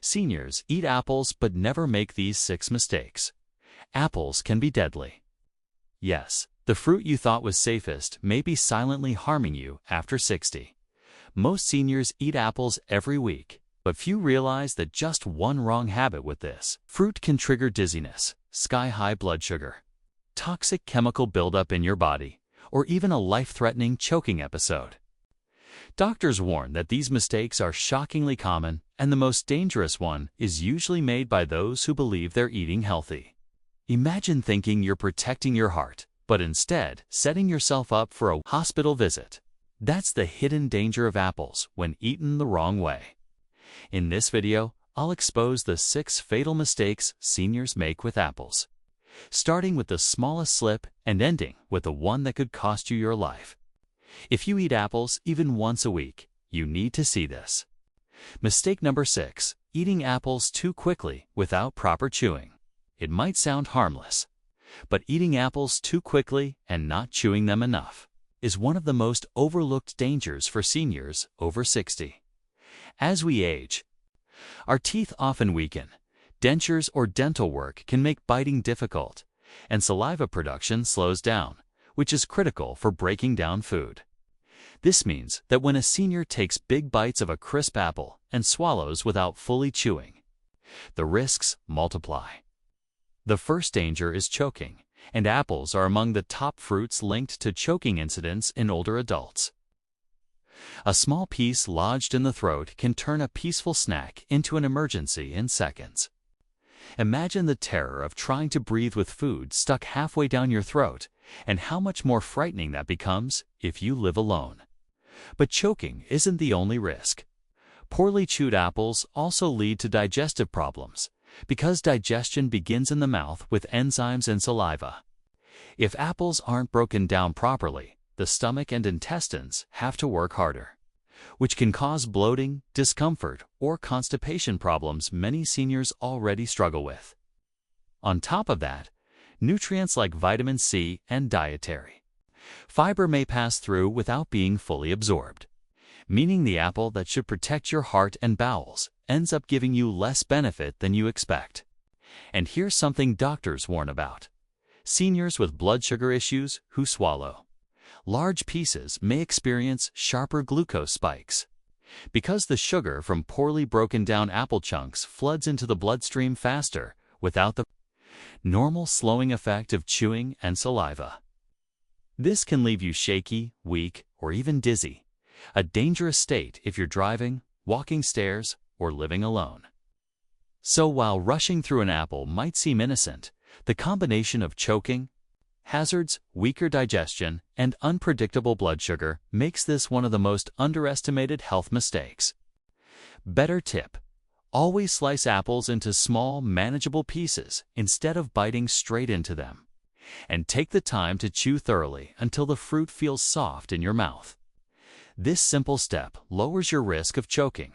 Seniors eat apples but never make these 6 mistakes. Apples can be deadly. Yes, the fruit you thought was safest may be silently harming you after 60. Most seniors eat apples every week, but few realize that just one wrong habit with this fruit can trigger dizziness, sky-high blood sugar, toxic chemical buildup in your body, or even a life-threatening choking episode. Doctors warn that these mistakes are shockingly common, and the most dangerous one is usually made by those who believe they're eating healthy. Imagine thinking you're protecting your heart, but instead setting yourself up for a hospital visit. That's the hidden danger of apples when eaten the wrong way. In this video, I'll expose the 6 fatal mistakes seniors make with apples, starting with the smallest slip and ending with the one that could cost you your life. If you eat apples even once a week, you need to see this. Mistake number 6, eating apples too quickly without proper chewing. It might sound harmless, but eating apples too quickly and not chewing them enough is one of the most overlooked dangers for seniors over 60. As we age, our teeth often weaken, dentures or dental work can make biting difficult, and saliva production slows down, which is critical for breaking down food. This means that when a senior takes big bites of a crisp apple and swallows without fully chewing, the risks multiply. The first danger is choking, and apples are among the top fruits linked to choking incidents in older adults. A small piece lodged in the throat can turn a peaceful snack into an emergency in seconds. Imagine the terror of trying to breathe with food stuck halfway down your throat, and how much more frightening that becomes if you live alone. But choking isn't the only risk. Poorly chewed apples also lead to digestive problems, because digestion begins in the mouth with enzymes and saliva. If apples aren't broken down properly, the stomach and intestines have to work harder, which can cause bloating, discomfort, or constipation problems many seniors already struggle with. On top of that, nutrients like vitamin C and dietary fiber may pass through without being fully absorbed, meaning the apple that should protect your heart and bowels ends up giving you less benefit than you expect. And here's something doctors warn about. Seniors with blood sugar issues who swallow large pieces may experience sharper glucose spikes, because the sugar from poorly broken down apple chunks floods into the bloodstream faster without the normal slowing effect of chewing and saliva. This can leave you shaky, weak, or even dizzy, a dangerous state if you're driving, walking stairs, or living alone. So while rushing through an apple might seem innocent, the combination of choking hazards, weaker digestion, and unpredictable blood sugar makes this one of the most underestimated health mistakes. Better tip: always slice apples into small, manageable pieces instead of biting straight into them, and take the time to chew thoroughly until the fruit feels soft in your mouth. This simple step lowers your risk of choking,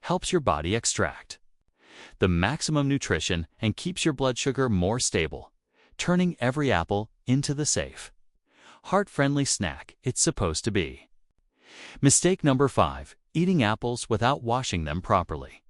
helps your body extract the maximum nutrition, and keeps your blood sugar more stable, turning every apple into the safe, heart-friendly snack it's supposed to be. Mistake number 5, eating apples without washing them properly.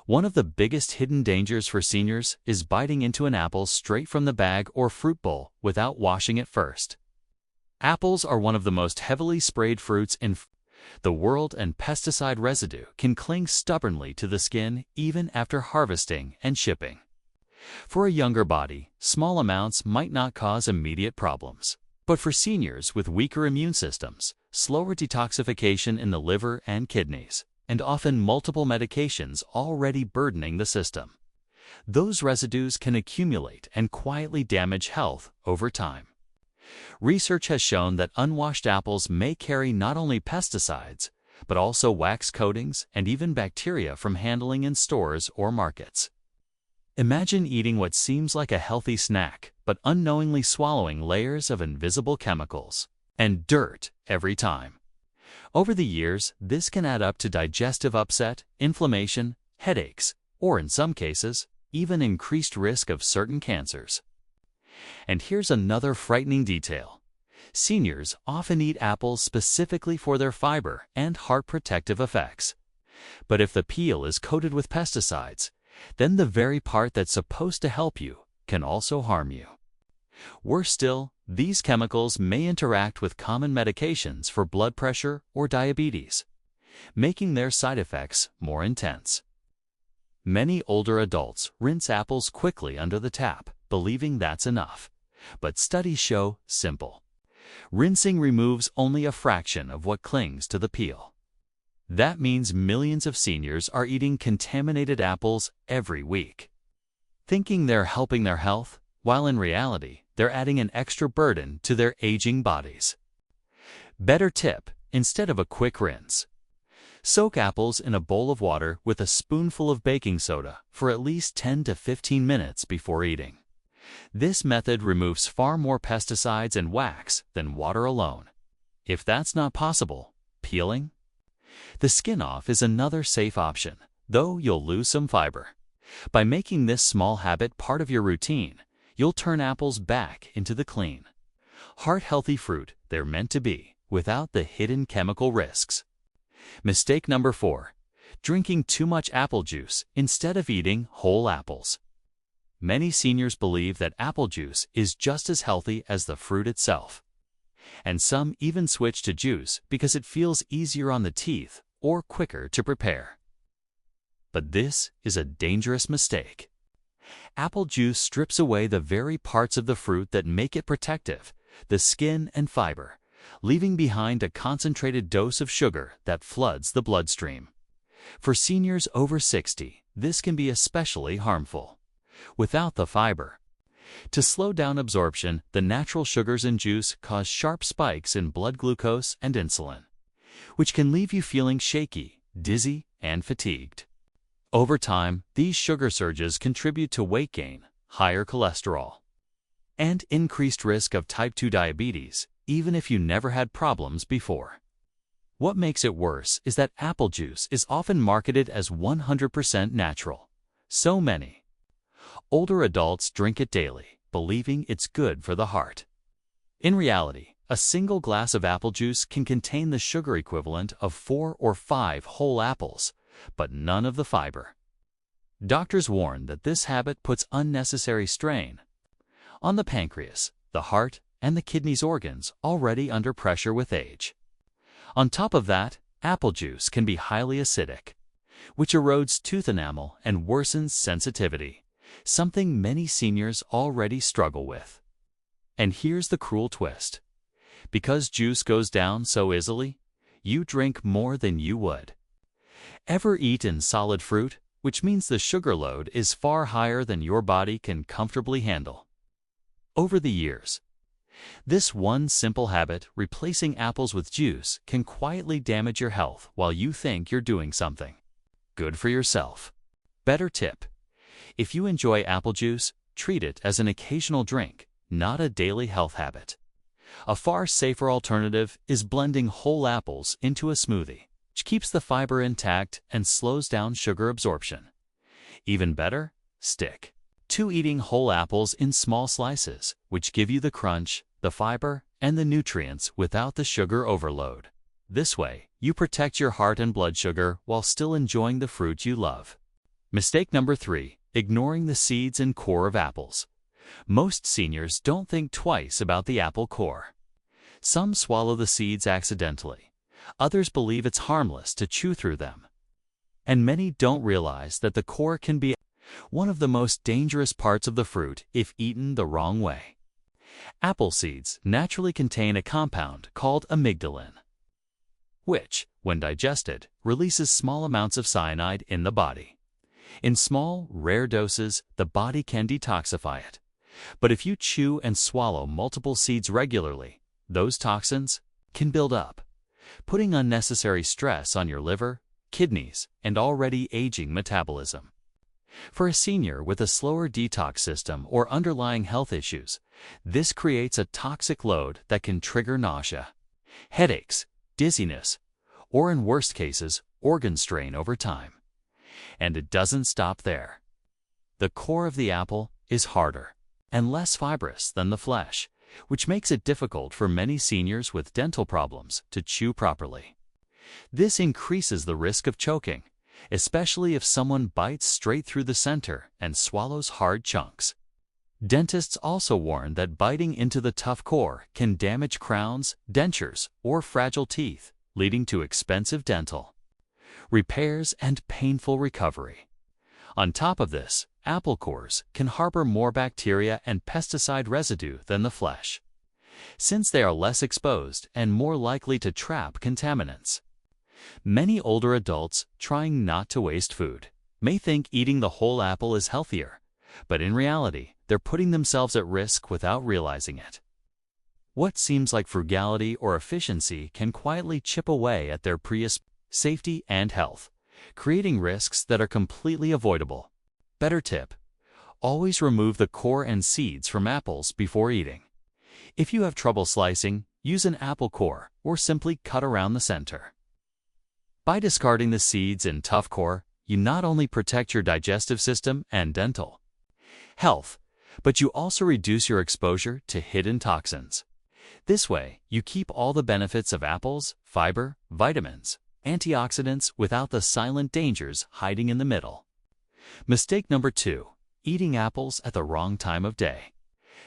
One of the biggest hidden dangers for seniors is biting into an apple straight from the bag or fruit bowl without washing it first. Apples are one of the most heavily sprayed fruits in the world, and pesticide residue can cling stubbornly to the skin even after harvesting and shipping. For a younger body, small amounts might not cause immediate problems. But for seniors with weaker immune systems, slower detoxification in the liver and kidneys, and often multiple medications already burdening the system, those residues can accumulate and quietly damage health over time. Research has shown that unwashed apples may carry not only pesticides, but also wax coatings and even bacteria from handling in stores or markets. Imagine eating what seems like a healthy snack, but unknowingly swallowing layers of invisible chemicals and dirt every time. Over the years, this can add up to digestive upset, inflammation, headaches, or in some cases, even increased risk of certain cancers. And here's another frightening detail. Seniors often eat apples specifically for their fiber and heart protective effects. But if the peel is coated with pesticides, then the very part that's supposed to help you can also harm you. Worse still, these chemicals may interact with common medications for blood pressure or diabetes, making their side effects more intense. Many older adults rinse apples quickly under the tap, believing that's enough. But studies show simple. Rinsing removes only a fraction of what clings to the peel. That means millions of seniors are eating contaminated apples every week, thinking they're helping their health, while in reality, they're adding an extra burden to their aging bodies. Better tip: instead of a quick rinse, soak apples in a bowl of water with a spoonful of baking soda for at least 10 to 15 minutes before eating. This method removes far more pesticides and wax than water alone. If that's not possible, peeling the skin off is another safe option, though you'll lose some fiber. By making this small habit part of your routine, you'll turn apples back into the clean, heart-healthy fruit they're meant to be, without the hidden chemical risks. Mistake number 4: drinking too much apple juice instead of eating whole apples. Many seniors believe that apple juice is just as healthy as the fruit itself, and some even switch to juice because it feels easier on the teeth or quicker to prepare. But this is a dangerous mistake. Apple juice strips away the very parts of the fruit that make it protective, the skin and fiber, leaving behind a concentrated dose of sugar that floods the bloodstream. For seniors over 60, this can be especially harmful. Without the fiber to slow down absorption, the natural sugars in juice cause sharp spikes in blood glucose and insulin, which can leave you feeling shaky, dizzy, and fatigued. Over time, these sugar surges contribute to weight gain, higher cholesterol, and increased risk of type 2 diabetes, even if you never had problems before. What makes it worse is that apple juice is often marketed as 100% natural. So many older adults drink it daily, believing it's good for the heart. In reality, a single glass of apple juice can contain the sugar equivalent of 4 or 5 whole apples, but none of the fiber. Doctors warn that this habit puts unnecessary strain on the pancreas, the heart, and the kidneys, organs already under pressure with age. On top of that, apple juice can be highly acidic, which erodes tooth enamel and worsens sensitivity, something many seniors already struggle with. And here's the cruel twist. Because juice goes down so easily, you drink more than you would ever eat in solid fruit, which means the sugar load is far higher than your body can comfortably handle. Over the years, this one simple habit, replacing apples with juice, can quietly damage your health while you think you're doing something good for yourself. Better tip: if you enjoy apple juice, treat it as an occasional drink, not a daily health habit. A far safer alternative is blending whole apples into a smoothie, which keeps the fiber intact and slows down sugar absorption. Even better, stick to eating whole apples in small slices, which give you the crunch, the fiber, and the nutrients without the sugar overload. This way, you protect your heart and blood sugar while still enjoying the fruit you love. Mistake number 3: ignoring the seeds and core of apples. Most seniors don't think twice about the apple core. Some swallow the seeds accidentally. Others believe it's harmless to chew through them. And many don't realize that the core can be one of the most dangerous parts of the fruit if eaten the wrong way. Apple seeds naturally contain a compound called amygdalin, which, when digested, releases small amounts of cyanide in the body. In small, rare doses, the body can detoxify it. But if you chew and swallow multiple seeds regularly, those toxins can build up, putting unnecessary stress on your liver, kidneys, and already aging metabolism. For a senior with a slower detox system or underlying health issues, this creates a toxic load that can trigger nausea, headaches, dizziness, or in worst cases, organ strain over time. And it doesn't stop there. The core of the apple is harder and less fibrous than the flesh, which makes it difficult for many seniors with dental problems to chew properly. This increases the risk of choking, especially if someone bites straight through the center and swallows hard chunks. Dentists also warn that biting into the tough core can damage crowns, dentures, or fragile teeth, leading to expensive dental repairs and painful recovery. On top of this, apple cores can harbor more bacteria and pesticide residue than the flesh, since they are less exposed and more likely to trap contaminants. Many older adults trying not to waste food may think eating the whole apple is healthier, but in reality, they're putting themselves at risk without realizing it. What seems like frugality or efficiency can quietly chip away at their safety and health, creating risks that are completely avoidable. Better tip: always remove the core and seeds from apples before eating. If you have trouble slicing, use an apple core or simply cut around the center. By discarding the seeds and tough core, you not only protect your digestive system and dental health, but you also reduce your exposure to hidden toxins. This way, you keep all the benefits of apples, fiber, vitamins, antioxidants without the silent dangers hiding in the middle. Mistake number 2: eating apples at the wrong time of day.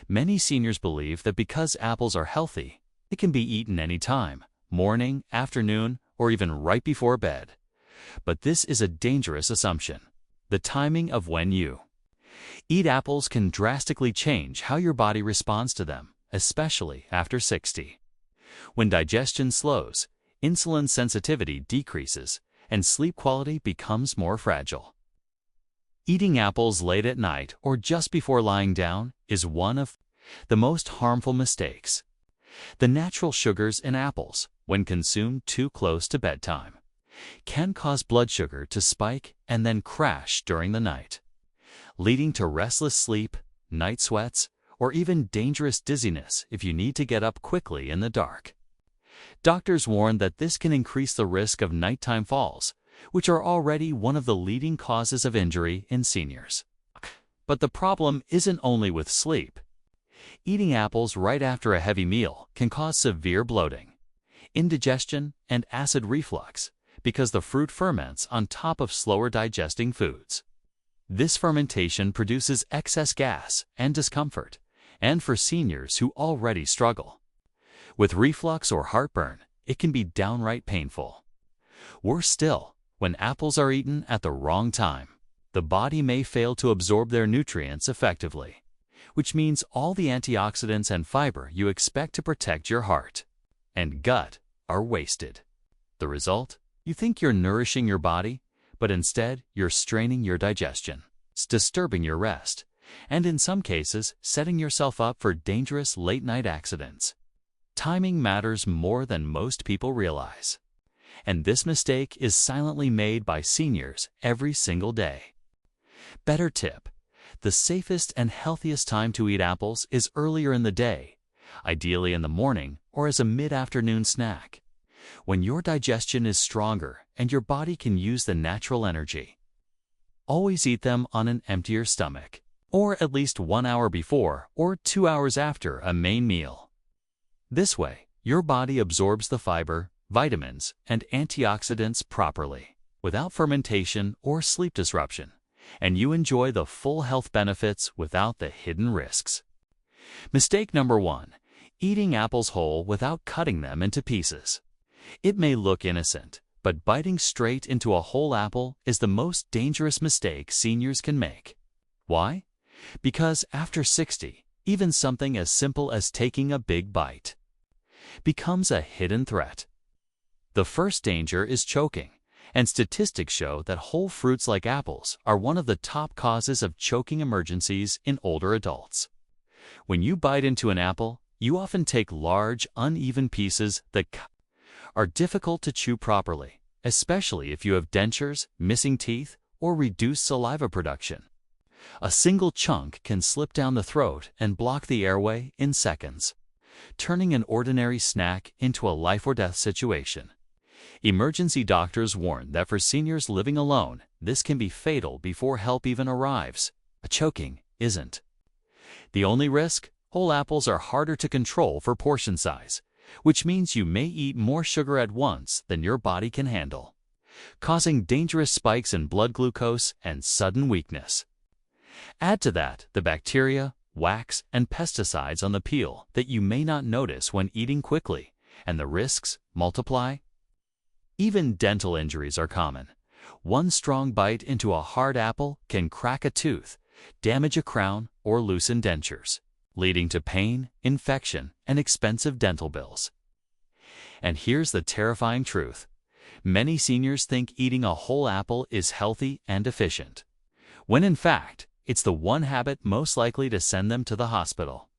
Many seniors believe that because apples are healthy, they can be eaten any time, morning, afternoon, or even right before bed. But this is a dangerous assumption. The timing of when you eat apples can drastically change how your body responds to them, especially after 60. When digestion slows, insulin sensitivity decreases, and sleep quality becomes more fragile. Eating apples late at night or just before lying down is one of the most harmful mistakes. The natural sugars in apples, when consumed too close to bedtime, can cause blood sugar to spike and then crash during the night, leading to restless sleep, night sweats, or even dangerous dizziness if you need to get up quickly in the dark. Doctors warn that this can increase the risk of nighttime falls, which are already one of the leading causes of injury in seniors. But the problem isn't only with sleep. Eating apples right after a heavy meal can cause severe bloating, indigestion, and acid reflux because the fruit ferments on top of slower digesting foods. This fermentation produces excess gas and discomfort, and for seniors who already struggle with reflux or heartburn, it can be downright painful. Worse still, when apples are eaten at the wrong time, the body may fail to absorb their nutrients effectively, which means all the antioxidants and fiber you expect to protect your heart and gut are wasted. The result? You think you're nourishing your body, but instead you're straining your digestion, disturbing your rest, and in some cases setting yourself up for dangerous late-night accidents. Timing matters more than most people realize, and this mistake is silently made by seniors every single day. Better tip: the safest and healthiest time to eat apples is earlier in the day, ideally in the morning or as a mid-afternoon snack, when your digestion is stronger and your body can use the natural energy. Always eat them on an emptier stomach, or at least 1 hour before or 2 hours after a main meal. This way, your body absorbs the fiber, vitamins, and antioxidants properly, without fermentation or sleep disruption, and you enjoy the full health benefits without the hidden risks. Mistake number 1: eating apples whole without cutting them into pieces. It may look innocent, but biting straight into a whole apple is the most dangerous mistake seniors can make. Why? Because after 60, even something as simple as taking a big bite becomes a hidden threat. The first danger is choking, and statistics show that whole fruits like apples are one of the top causes of choking emergencies in older adults. When you bite into an apple, you often take large, uneven pieces that are difficult to chew properly, especially if you have dentures, missing teeth, or reduced saliva production. A single chunk can slip down the throat and block the airway in seconds, turning an ordinary snack into a life-or-death situation. Emergency doctors warn that for seniors living alone, this can be fatal before help even arrives. Choking isn't the only risk. Whole apples are harder to control for portion size, which means you may eat more sugar at once than your body can handle, causing dangerous spikes in blood glucose and sudden weakness. Add to that the bacteria, wax, and pesticides on the peel that you may not notice when eating quickly, and the risks multiply. Even dental injuries are common. One strong bite into a hard apple can crack a tooth, damage a crown, or loosen dentures, leading to pain, infection, and expensive dental bills. And here's the terrifying truth. Many seniors think eating a whole apple is healthy and efficient, when in fact, it's the one habit most likely to send them to the hospital.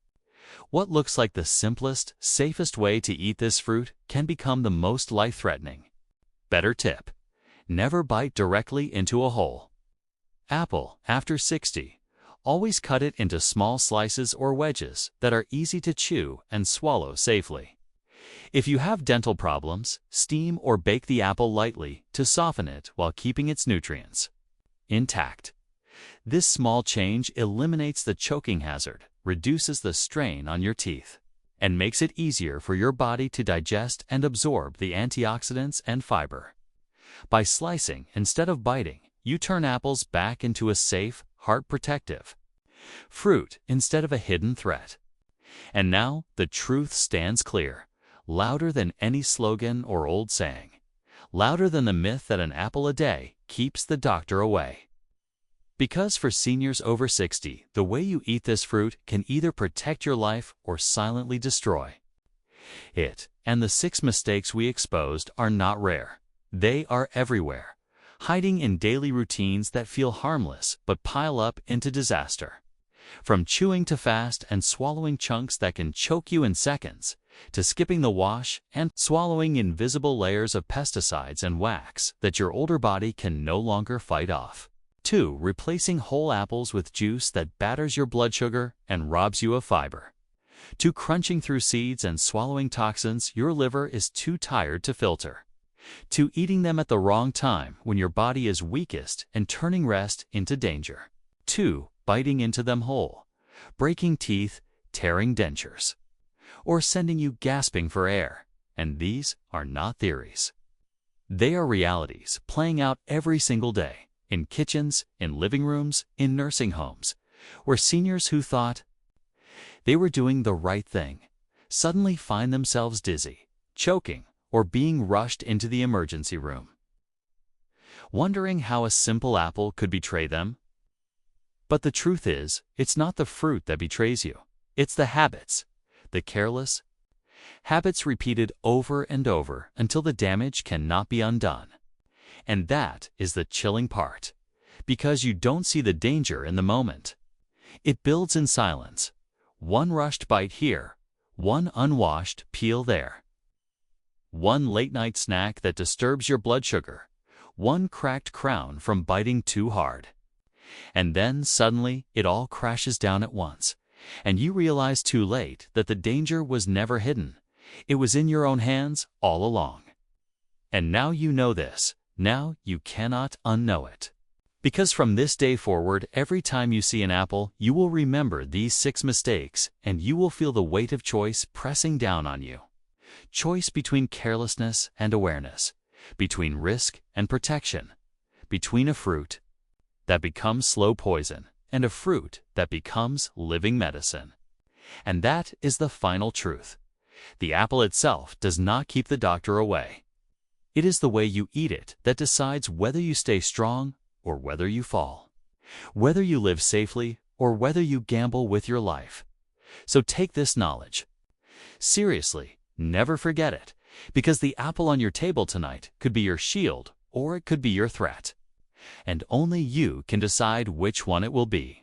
What looks like the simplest, safest way to eat this fruit can become the most life-threatening. Better tip: never bite directly into a whole apple after 60. Always cut it into small slices or wedges that are easy to chew and swallow safely. If you have dental problems, steam or bake the apple lightly to soften it while keeping its nutrients intact. This small change eliminates the choking hazard, reduces the strain on your teeth, and makes it easier for your body to digest and absorb the antioxidants and fiber. By slicing instead of biting, you turn apples back into a safe, heart-protective fruit instead of a hidden threat. And now the truth stands clear, louder than any slogan or old saying, louder than the myth that an apple a day keeps the doctor away. Because for seniors over 60, the way you eat this fruit can either protect your life or silently destroy it. And the 6 mistakes we exposed are not rare. They are everywhere, hiding in daily routines that feel harmless but pile up into disaster. From chewing too fast and swallowing chunks that can choke you in seconds, to skipping the wash and swallowing invisible layers of pesticides and wax that your older body can no longer fight off. 2. Replacing whole apples with juice that batters your blood sugar and robs you of fiber. 2. Crunching through seeds and swallowing toxins your liver is too tired to filter. 2. Eating them at the wrong time when your body is weakest and turning rest into danger. 2. Biting into them whole, breaking teeth, tearing dentures, or sending you gasping for air. And these are not theories. They are realities playing out every single day. In kitchens, in living rooms, in nursing homes, where seniors who thought they were doing the right thing suddenly find themselves dizzy, choking, or being rushed into the emergency room. Wondering how a simple apple could betray them? But the truth is, it's not the fruit that betrays you. It's the habits, the careless habits repeated over and over until the damage cannot be undone. And that is the chilling part, because you don't see the danger in the moment. It builds in silence. One rushed bite here, one unwashed peel there. One late-night snack that disturbs your blood sugar, one cracked crown from biting too hard. And then suddenly it all crashes down at once, and you realize too late that the danger was never hidden. It was in your own hands all along. And now you know this. Now you cannot unknow it. Because from this day forward, every time you see an apple, you will remember these 6 mistakes, and you will feel the weight of choice pressing down on you. Choice between carelessness and awareness, between risk and protection, between a fruit that becomes slow poison and a fruit that becomes living medicine. And that is the final truth. The apple itself does not keep the doctor away. It is the way you eat it that decides whether you stay strong or whether you fall, whether you live safely or whether you gamble with your life. So take this knowledge seriously, never forget it, because the apple on your table tonight could be your shield or it could be your threat. And only you can decide which one it will be.